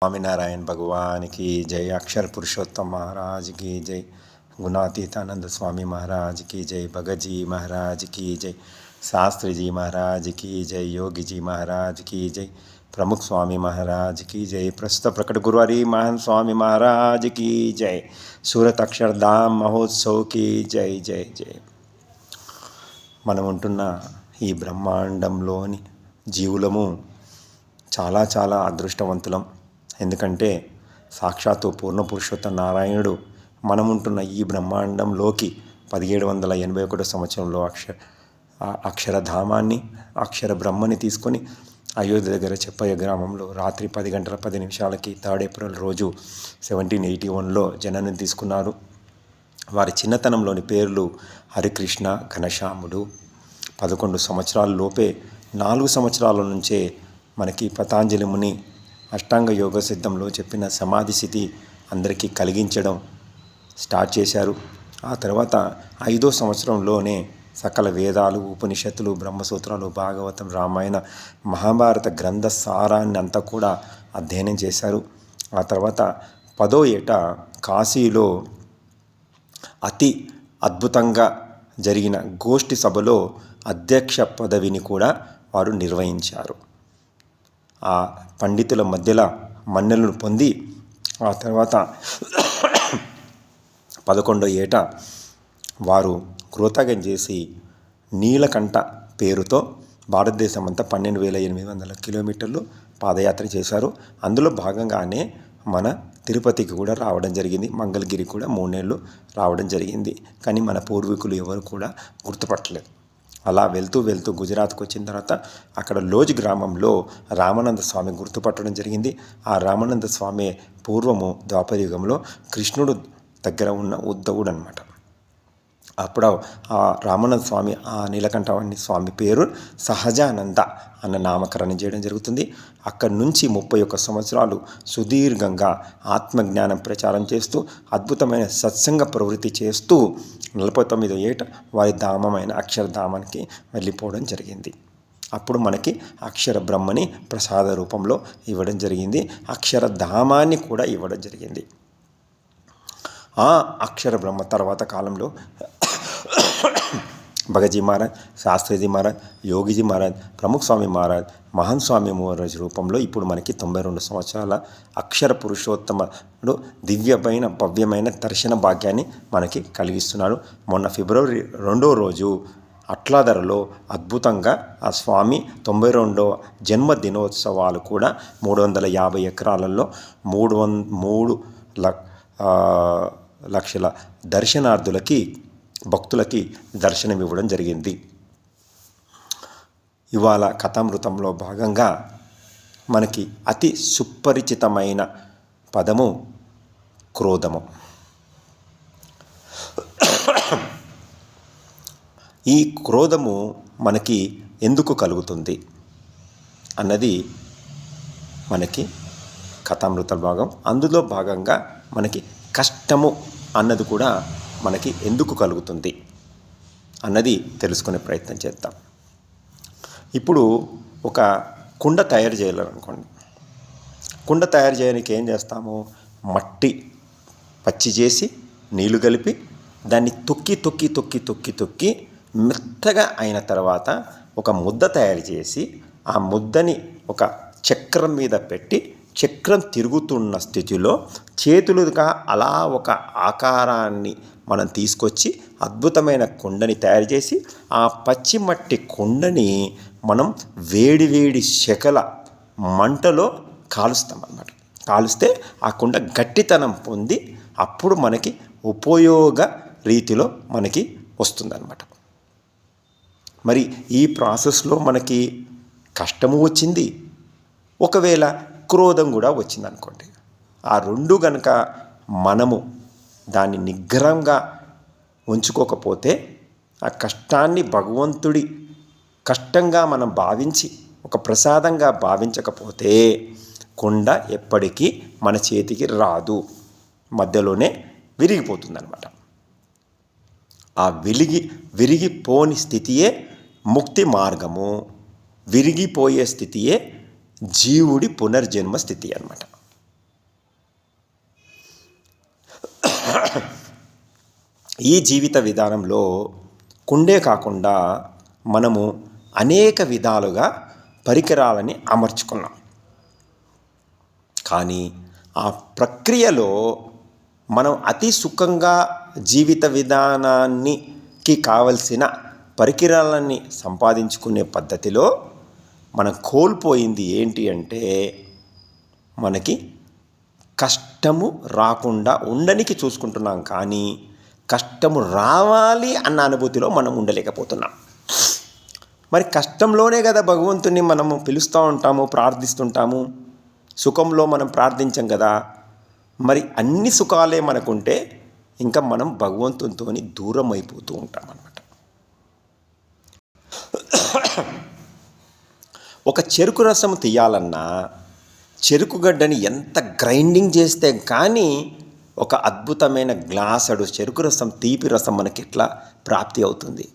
स्वामीनारायण भगवान की जय। अक्षर पुरुषोत्तम महाराज की जय। गुणातीतानंद स्वामी महाराज की जय। भगत जी महाराज की जय। शास्त्री जी महाराज की जय। योगी जी महाराज की जय। प्रमुख स्वामी महाराज की जय। प्रस्तुत प्रकट गुरुवारी महान स्वामी महाराज की जय। सूरत अक्षरधाम महोत्सव की जय जय जय। మనం ఉంటున్న ఈ బ్రహ్మాండంలోని జీవులము చాలా చాలా అదృష్టవంతులం. ఎందుకంటే సాక్షాత్తు పూర్ణపురుషోత్తమ నారాయణుడు మనముంటున్న ఈ బ్రహ్మాండంలోకి 1781 సంవత్సరంలో అక్షరధామాన్ని అక్షర బ్రహ్మని తీసుకొని అయోధ్య దగ్గర చెప్పయ్య గ్రామంలో రాత్రి 10 గంటల 10 నిమిషాలకి 3 ఏప్రిల్ రోజు 1781లో జననం తీసుకున్నారు. వారి చిన్నతనంలోని పేర్లు హరికృష్ణ, ఘనశ్యాముడు. 11 సంవత్సరాల లోపే 4 సంవత్సరాల నుంచే మనకి పతాంజలి ముని అష్టాంగ యోగ సిద్ధంలో చెప్పిన సమాధి స్థితి అందరికీ కలిగించడం స్టార్ట్ చేశారు. ఆ తర్వాత 5వ సంవత్సరంలోనే సకల వేదాలు, ఉపనిషత్తులు, బ్రహ్మసూత్రాలు, భాగవతం, రామాయణ, మహాభారత గ్రంథ సారాన్ని అంతా కూడా అధ్యయనం చేశారు. ఆ తర్వాత 10వ ఏట కాశీలో అతి అద్భుతంగా జరిగిన గోష్ఠి సభలో అధ్యక్ష పదవిని కూడా వారు నిర్వహించారు. ఆ పండితుల మధ్యలో మన్నెలను పొంది ఆ తర్వాత 11వ ఏట వారు కృతజ్ఞం చేసి నీలకంఠ పేరుతో భారతదేశం అంతా 12,800 కిలోమీటర్లు పాదయాత్ర చేశారు. అందులో భాగంగానే మన తిరుపతికి కూడా రావడం జరిగింది. మంగళగిరి కూడా 3 నెలలు రావడం జరిగింది. కానీ మన పూర్వీకులు ఎవరు కూడా గుర్తుపట్టలేదు. అలా వెళ్తూ వెళ్తూ గుజరాత్కి వచ్చిన తర్వాత అక్కడ లోజ్ గ్రామంలో రామానంద స్వామి గుర్తుపట్టడం జరిగింది. ఆ రామానంద స్వామి పూర్వము ద్వాపరయుగంలో కృష్ణుడు దగ్గర ఉన్న ఉద్ధవుడు అనమాట. అప్పుడు ఆ రామానంద స్వామి, ఆ నీలకంఠవాణి స్వామి పేరు సహజానంద అన్న నామకరణం చేయడం జరుగుతుంది. అక్కడి నుంచి 31 సంవత్సరాలు సుదీర్ఘంగా ఆత్మజ్ఞానం ప్రచారం చేస్తూ అద్భుతమైన సత్సంగ ప్రవృత్తి చేస్తూ 49వ ఏట వారి ధామమైన అక్షరధామానికి వెళ్ళిపోవడం జరిగింది. అప్పుడు మనకి అక్షర బ్రహ్మని ప్రసాద రూపంలో ఇవ్వడం జరిగింది. అక్షరధామాన్ని కూడా ఇవ్వడం జరిగింది. ఆ అక్షర బ్రహ్మ తర్వాత కాలంలో భగత్ జీ మహారాజ్, శాస్త్రీజీ మహారాజ్, యోగిజీ మహారాజ్, ప్రముఖ స్వామి మహారాజ్, మహాన్ స్వామి మహారాజ్ రూపంలో ఇప్పుడు మనకి 92 సంవత్సరాల అక్షర పురుషోత్తముడు దివ్యమైన భవ్యమైన దర్శన భాగ్యాన్ని మనకి కలిగిస్తున్నాడు. మొన్న ఫిబ్రవరి 2వ రోజు అట్లాదరలో అద్భుతంగా ఆ స్వామి 92వ జన్మదినోత్సవాలు కూడా 350 ఎకరాలలో 3 లక్షల దర్శనార్థులకి, భక్తులకి దర్శనం ఇవ్వడం జరిగింది. ఇవాళ కథామృతంలో భాగంగా మనకి అతి సుపరిచితమైన పదము క్రోధము. ఈ క్రోధము మనకి ఎందుకు కలుగుతుంది అన్నది మనకి కథామృత భాగం. అందులో భాగంగా మనకి కష్టము అన్నది కూడా మనకి ఎందుకు కలుగుతుంది అన్నది తెలుసుకునే ప్రయత్నం చేద్దాం. ఇప్పుడు ఒక కుండ తయారు చేయాలనుకోండి. కుండ తయారు చేయడానికి ఏం చేస్తాము? మట్టి పచ్చి చేసి నీళ్లు కలిపి దాన్ని తొక్కి మెత్తగా అయిన తర్వాత ఒక ముద్ద తయారు చేసి ఆ ముద్దని ఒక చక్రం మీద పెట్టి చక్రం తిరుగుతున్న స్థితిలో చేతులుగా అలా ఒక ఆకారాన్ని మనం తీసుకొచ్చి అద్భుతమైన కుండని తయారు చేసి ఆ పచ్చి మట్టి కుండని మనం వేడి శకల మంటలో కాలుస్తాం అన్నమాట. కాలుస్తే ఆ కుండ గట్టితనం పొంది అప్పుడు మనకి ఉపయోగ రీతిలో మనకి వస్తుందన్నమాట. మరి ఈ ప్రాసెస్లో మనకి కష్టము వచ్చింది, ఒకవేళ క్రోధం కూడా వచ్చిందనుకోండి. ఆ రెండు గనక మనము దాన్ని నిగ్రహంగా ఉంచుకోకపోతే, ఆ కష్టాన్ని భగవంతుడి కష్టంగా మనం భావించి ఒక ప్రసాదంగా భావించకపోతే కుండ ఎప్పటికీ మన చేతికి రాదు, మధ్యలోనే విరిగిపోతుందన్నమాట. ఆ విరిగిపోని స్థితియే ముక్తి మార్గము, విరిగిపోయే స్థితియే జీవుడి పునర్జన్మ స్థితి అన్నమాట. ఈ జీవిత విధానంలో కుండే కాకుండా మనము అనేక విధాలుగా పరికరాలని అమర్చుకున్నాం. కానీ ఆ ప్రక్రియలో మనం అతి సుఖంగా జీవిత విధానానికి కావలసిన పరికరాలని సంపాదించుకునే పద్ధతిలో మనం కోల్పోయింది ఏంటి అంటే, మనకి కష్టము రాకుండా ఉండనికి చూసుకుంటున్నాం, కానీ కష్టము రావాలి అన్న అనుభూతిలో మనం ఉండలేకపోతున్నాం. మరి కష్టంలోనే కదా భగవంతుని మనము పిలుస్తూ ఉంటాము, ప్రార్థిస్తుంటాము. సుఖంలో మనం ప్రార్థించం కదా. మరి అన్ని సుఖాలే మనకుంటే ఇంకా మనం భగవంతునితో దూరం అయిపోతూ ఉంటాం అన్నమాట. ఒక చెరుకు రసం తీయాలన్నా చెరుకు గడ్డని ఎంత గ్రైండింగ్ చేస్తే కానీ ఒక అద్భుతమైన గ్లాసడు చెరుకు రసం, తీపి రసం మనకి ఎట్లా ప్రాప్తి అవుతుంది?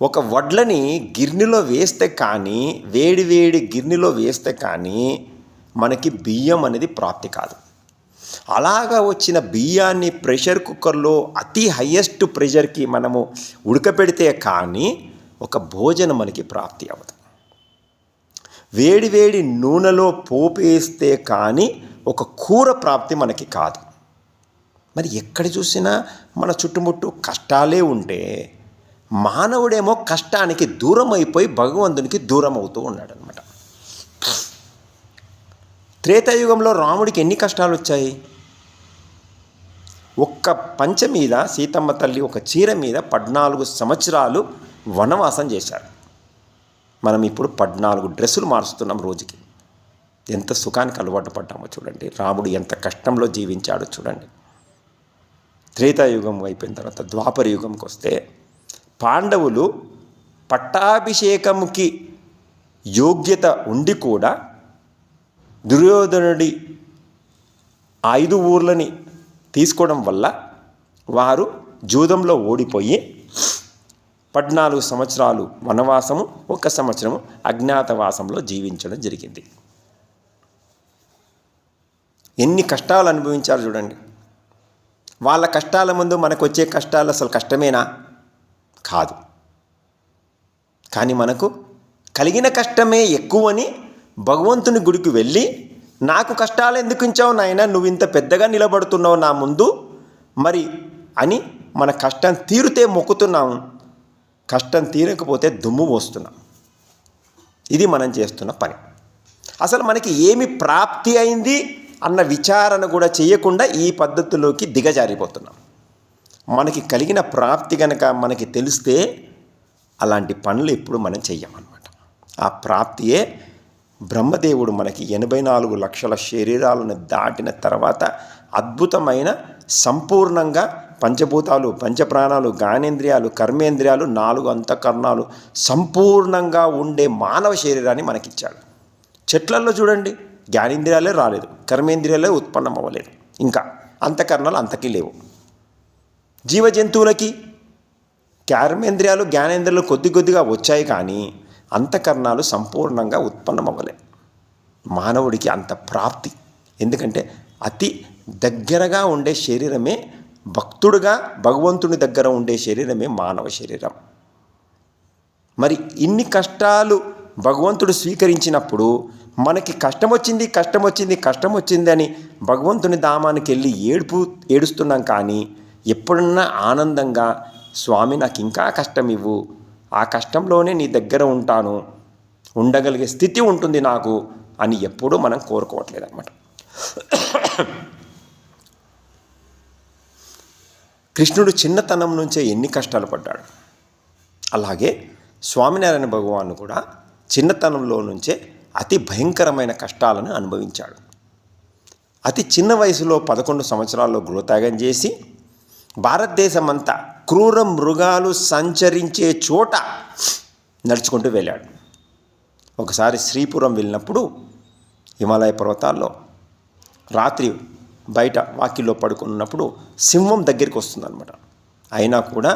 ఒక వడ్లని గిర్నిలో వేస్తే కానీ, వేడి వేడి గిర్నిలో వేస్తే కానీ మనకి బియ్యం అనేది ప్రాప్తి కాదు. అలాగా వచ్చిన బియ్యాన్ని ప్రెషర్ కుక్కర్లో అతి హయ్యెస్ట్ ప్రెషర్కి మనము ఉడకపెడితే కానీ ఒక భోజనం మనకి ప్రాప్తి అవ్వదు. వేడి వేడి నూనెలో పోపు వేస్తే కానీ ఒక కూర ప్రాప్తి మనకి కాదు. మరి ఎక్కడ చూసినా మన చుట్టుముట్టు కష్టాలే ఉంటే మానవుడేమో కష్టానికి దూరం అయిపోయి భగవంతునికి దూరం అవుతూ ఉన్నాడు అనమాట. త్రేతాయుగంలో రాముడికి ఎన్ని కష్టాలు వచ్చాయి? ఒక్క పంచ మీద సీతమ్మ తల్లి ఒక చీర మీద 14 సంవత్సరాలు వనవాసం చేశారు. మనం ఇప్పుడు 14 డ్రెస్సులు మారుస్తున్నాం రోజుకి. ఎంత సుఖానికి అలవాటు పడ్డామో చూడండి. రాముడు ఎంత కష్టంలో జీవించాడో చూడండి. త్రేతాయుగం అయిపోయిన తర్వాత ద్వాపర యుగంకి వస్తే పాండవులు పట్టాభిషేకంకి యోగ్యత ఉండి కూడా దుర్యోధనుడి 5 ఊర్లని తీసుకోవడం వల్ల వారు జూదంలో ఓడిపోయి 14 సంవత్సరాలు వనవాసము, 1 సంవత్సరము అజ్ఞాతవాసంలో జీవించడం జరిగింది. ఎన్ని కష్టాలు అనుభవించారు చూడండి. వాళ్ళ కష్టాల ముందు మనకు వచ్చే కష్టాలు అసలు కష్టమేనా? కాదు. కానీ మనకు కలిగిన కష్టమే ఎక్కువని భగవంతుని గుడికి వెళ్ళి, నాకు కష్టాలు ఎందుకు ఇచ్చావు నాయనా, నువ్వు ఇంత పెద్దగా నిలబడుతున్నావు నా ముందు మరి అని మన కష్టం తీరితే మొక్కుతున్నాము. కష్టం తీరకపోతే దుమ్ము పోస్తున్నాం. ఇది మనం చేస్తున్న పని. అసలు మనకి ఏమి ప్రాప్తి అయింది అన్న విచారణ కూడా చేయకుండా ఈ పద్ధతిలోకి దిగజారిపోతున్నాం. మనకి కలిగిన ప్రాప్తి కనుక మనకి తెలిస్తే అలాంటి పనులు ఎప్పుడు మనం చెయ్యమన్నమాట. ఆ ప్రాప్తియే బ్రహ్మదేవుడు మనకి 84 లక్షల శరీరాలను దాటిన తర్వాత అద్భుతమైన సంపూర్ణంగా పంచభూతాలు, పంచప్రాణాలు, జ్ఞానేంద్రియాలు, కర్మేంద్రియాలు, 4 అంతఃకరణాలు సంపూర్ణంగా ఉండే మానవ శరీరాన్ని మనకిచ్చాడు. చెట్లల్లో చూడండి, జ్ఞానేంద్రియాలే రాలేదు, కర్మేంద్రియాలే ఉత్పన్నం అవ్వలేదు, ఇంకా అంతఃకరణాలు అంతకీ లేవు. జీవ జంతువులకి కర్మేంద్రియాలు, జ్ఞానేంద్రియాలు కొద్ది కొద్దిగా వచ్చాయి, కానీ అంతఃకరణాలు సంపూర్ణంగా ఉత్పన్నం అవ్వలేదు. మానవుడికి అంత ప్రాప్తి. ఎందుకంటే అతి దగ్గరగా ఉండే శరీరమే, భక్తుడుగా భగవంతుని దగ్గర ఉండే శరీరమే మానవ శరీరం. మరి ఇన్ని కష్టాలు భగవంతుడు స్వీకరించినప్పుడు మనకి కష్టం వచ్చింది అని భగవంతుని ధామానికి వెళ్ళి ఏడుస్తున్నాం. కానీ ఎప్పుడన్నా ఆనందంగా స్వామి నాకు ఇంకా కష్టం ఇవ్వు, ఆ కష్టంలోనే నీ దగ్గర ఉంటాను, ఉండగలిగే స్థితి ఉంటుంది నాకు అని ఎప్పుడూ మనం కోరుకోవట్లేదు అన్నమాట. కృష్ణుడు చిన్నతనం నుంచే ఎన్ని కష్టాలు పడ్డాడు. అలాగే స్వామినారాయణ భగవాను కూడా చిన్నతనంలో నుంచే అతి భయంకరమైన కష్టాలను అనుభవించాడు. అతి చిన్న వయసులో 11 సంవత్సరాల్లో గృహత్యాగం చేసి భారతదేశం అంతా క్రూర మృగాలు సంచరించే చోట నడుచుకుంటూ వెళ్ళాడు. ఒకసారి శ్రీపురం వెళ్ళినప్పుడు హిమాలయ పర్వతాల్లో రాత్రి బయట వాకిల్లో పడుకున్నప్పుడు సింహం దగ్గరికి వస్తుందన్నమాట. అయినా కూడా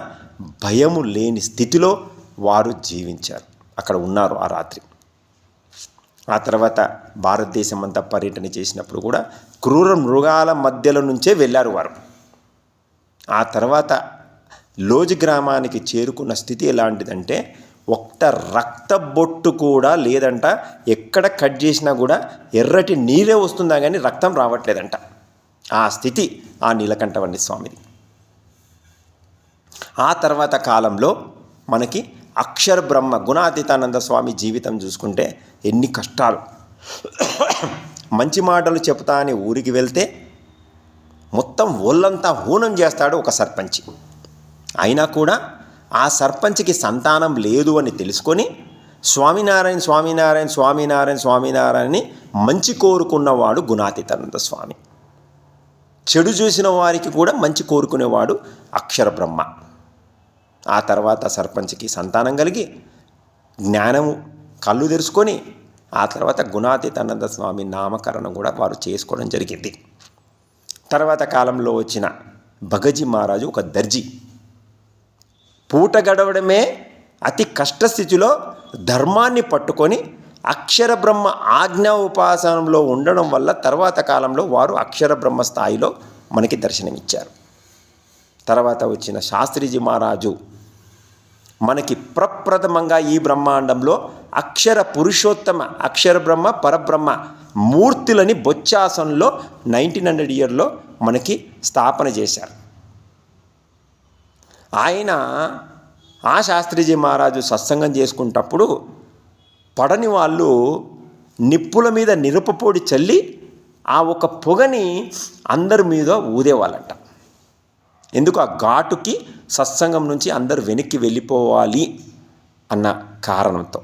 భయము లేని స్థితిలో వారు జీవించారు, అక్కడ ఉన్నారు ఆ రాత్రి. ఆ తర్వాత భారతదేశం అంతా పర్యటన చేసినప్పుడు కూడా క్రూర మృగాల మధ్యలో నుంచే వెళ్ళారు వారు. ఆ తర్వాత లోజి గ్రామానికి చేరుకున్న స్థితి ఎలాంటిదంటే ఒక్క రక్త బొట్టు కూడా లేదంట. ఎక్కడ కట్ చేసినా కూడా ఎర్రటి నీరే వస్తుందా కానీ రక్తం రావట్లేదంట. ఆ స్థితి ఆ నీలకంఠవర్ణి స్వామిది. ఆ తర్వాత కాలంలో మనకి అక్షర బ్రహ్మ గుణాతీతానంద స్వామి జీవితం చూసుకుంటే ఎన్ని కష్టాలు. మంచి మాటలు చెప్తా అని ఊరికి వెళ్తే మొత్తం ఒళ్ళంతా హూనం చేస్తాడు ఒక సర్పంచి. అయినా కూడా ఆ సర్పంచ్కి సంతానం లేదు అని తెలుసుకొని స్వామినారాయణ స్వామినారాయణ స్వామినారాయణ స్వామినారాయణని మంచి కోరుకున్నవాడు గుణాతీతానంద స్వామి. చెడు చూసిన వారికి కూడా మంచి కోరుకునేవాడు అక్షర బ్రహ్మ. ఆ తర్వాత సర్పంచ్కి సంతానం కలిగి జ్ఞానము కళ్ళు తెరుచుకొని ఆ తర్వాత గుణాతీతానంద స్వామి నామకరణం కూడా వారు చేసుకోవడం జరిగింది. తర్వాత కాలంలో వచ్చిన భగజీ మహారాజు ఒక దర్జీ. పూట గడవడమే అతి కష్టస్థితిలో ధర్మాన్ని పట్టుకొని అక్షర బ్రహ్మ ఆజ్ఞా ఉపాసనంలో ఉండడం వల్ల తర్వాత కాలంలో వారు అక్షర బ్రహ్మ స్థాయిలో మనకి దర్శనమిచ్చారు. తర్వాత వచ్చిన శాస్త్రీజీ మహారాజు మనకి ప్రప్రథమంగా ఈ బ్రహ్మాండంలో అక్షర పురుషోత్తమ అక్షర బ్రహ్మ పరబ్రహ్మ మూర్తులని బొచ్చాసనంలో 1900 ఇయర్లో మనకి స్థాపన చేశారు. ఆయన ఆ శాస్త్రీజీ మహారాజు సత్సంగం చేసుకునేటప్పుడు పడని వాళ్ళు నిప్పుల మీద నిరుపపొడి చల్లి ఆ ఒక పొగని అందరి మీద ఊదేవాళ్ళంట. ఎందుకు? ఆ ఘాటుకి సత్సంగం నుంచి అందరు వెనక్కి వెళ్ళిపోవాలి అన్న కారణంతో.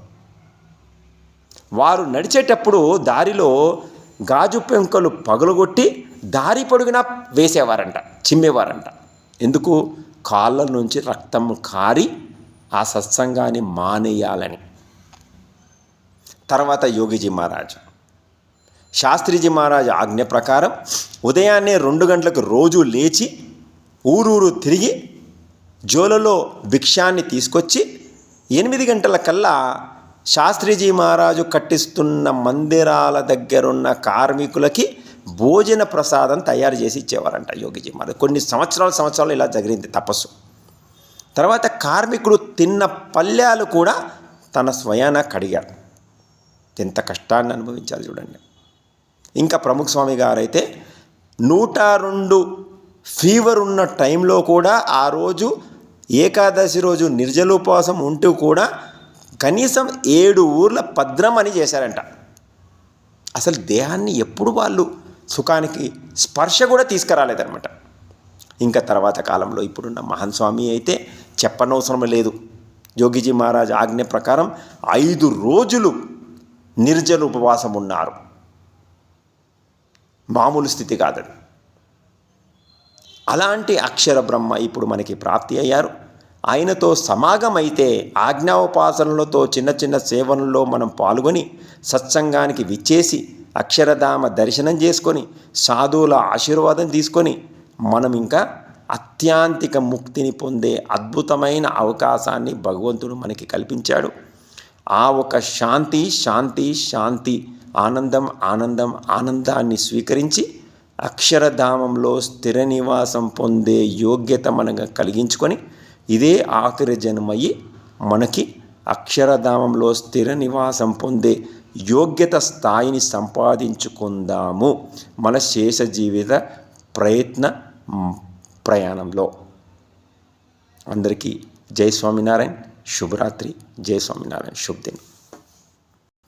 వారు నడిచేటప్పుడు దారిలో గాజు పెంకలు పగలగొట్టి దారి పొడుగునా వేసేవారంట, చిమ్మేవారంట. ఎందుకు? కాళ్ళ నుంచి రక్తం కారి ఆ సత్సంగాన్ని మానేయాలని. తర్వాత యోగిజీ మహారాజు శాస్త్రీజీ మహారాజు ఆజ్ఞ ప్రకారం ఉదయాన్నే 2 గంటలకు రోజు లేచి ఊరూరు తిరిగి జోలలో భిక్షాన్ని తీసుకొచ్చి 8 గంటల కల్లా శాస్త్రీజీ మహారాజు కట్టిస్తున్న మందిరాల దగ్గరున్న కార్మికులకి భోజన ప్రసాదం తయారు చేసి ఇచ్చేవారంట యోగిజీ మహారాజు. కొన్ని సంవత్సరాలు ఇలా జరిగింది తపస్సు. తర్వాత కార్మికుడు తిన్న పళ్ళ్యాలు కూడా తన స్వయాన కడిగారు. ఎంత కష్టాన్ని అనుభవించాలి చూడండి. ఇంకా ప్రముఖ స్వామి గారైతే 102 ఫీవర్ ఉన్న టైంలో కూడా ఆ రోజు ఏకాదశి రోజు నిర్జలోపవాసం ఉంటూ కూడా కనీసం 7 ఊర్ల పద్రం అని చేశారంట. అసలు దేహాన్ని ఎప్పుడు వాళ్ళు సుఖానికి స్పర్శ కూడా తీసుకురాలేదన్నమాట. ఇంకా తర్వాత కాలంలో ఇప్పుడున్న మహాన్ స్వామి అయితే చెప్పనవసరం లేదు. యోగిజీ మహారాజ్ ఆజ్ఞ ప్రకారం 5 రోజులు నిర్జల ఉపవాసం ఉన్నారు. మామూలు స్థితి కాదది. అలాంటి అక్షర బ్రహ్మ ఇప్పుడు మనకి ప్రాప్తి అయ్యారు. ఆయనతో సమాగమైతే ఆజ్ఞాోపాసనలతో చిన్న చిన్న సేవలలో మనం పాల్గొని సత్సంగానికి విచ్చేసి అక్షరధామ దర్శనం చేసుకొని సాధువుల ఆశీర్వాదం తీసుకొని మనం ఇంకా అత్యాంతిక ముక్తిని పొందే అద్భుతమైన అవకాశాన్ని భగవంతుడు మనకి కల్పించాడు. ఆ ఒక శాంతి శాంతి శాంతి ఆనందం ఆనందం ఆనందాన్ని స్వీకరించి అక్షరధామంలో స్థిర నివాసం పొందే యోగ్యత మనకు కలిగించుకొని ఇదే ఆఖరి జన్మయ్యి మనకి అక్షరధామంలో స్థిర నివాసం పొందే యోగ్యత స్థాయిని సంపాదించుకుందాము మన శేష జీవిత ప్రయత్న ప్రయాణంలో. అందరికీ జై స్వామినారాయణ, శుభరాత్రి, జై స్వామినారాయణ, శుభదినం.